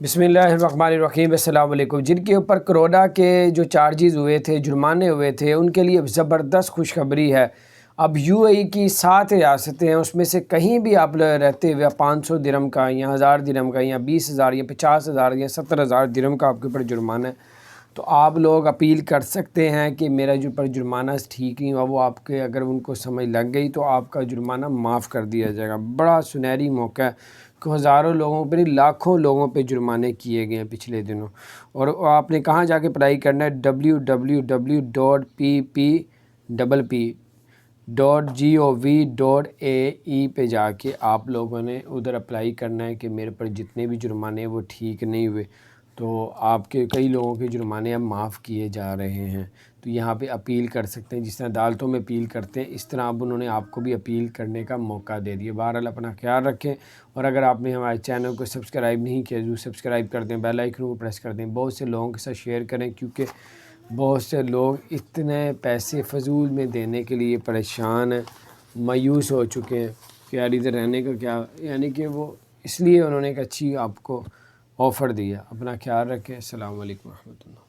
बिस्मिल्लाहिर्रहमानिर्रहीम। अस्सलाम वालेकुम। जिनके ऊपर कोरोना के जो चार्जेस हुए थे, जुर्माने हुए थे, उनके लिए ज़बरदस्त खुशखबरी है। अब यूएई की 7 रियासतें हैं, उसमें से कहीं भी आप रहते हुए 500 दिरहम का या 1000 दिरहम का या 20,000 या 50,000 या 70,000 दिरहम का आपके ऊपर जुर्माना है, तो आप लोग अपील कर सकते हैं कि मेरा जो पर जुर्माना ठीक नहीं हुआ, वो आपके अगर उनको समझ लग गई तो आपका जुर्माना माफ़ कर दिया जाएगा। बड़ा सुनहरी मौका है कि हज़ारों लोगों पर, लाखों लोगों पे जुर्माने किए गए हैं पिछले दिनों। और आपने कहाँ जाके अप्लाई करना है? www.pppp.gov.ae पे जाके आप लोगों ने उधर अप्लाई करना है कि मेरे पर जितने भी जुर्माने हैं वो ठीक नहीं हुए। तो आपके कई लोगों के जुर्माने अब माफ़ किए जा रहे हैं, तो यहाँ पे अपील कर सकते हैं। जिस तरह अदालतों में अपील करते हैं, इस तरह अब उन्होंने आपको भी अपील करने का मौका दे दिया। बहरहाल अपना ख्याल रखें, और अगर आपने हमारे चैनल को सब्सक्राइब नहीं किया ज़रूर सब्सक्राइब कर दें, बेल आइकन को प्रेस कर दें, बहुत से लोगों के साथ शेयर करें, क्योंकि बहुत से लोग इतने पैसे फ़जूल में देने के लिए परेशान हैं, मायूस हो चुके हैं कि यार इधर रहने का क्या, यानी कि वो इसलिए उन्होंने एक अच्छी आपको ऑफ़र दिया। अपना ख्याल रखें। अस्सलाम वालेकुम रहमतुल्लाह।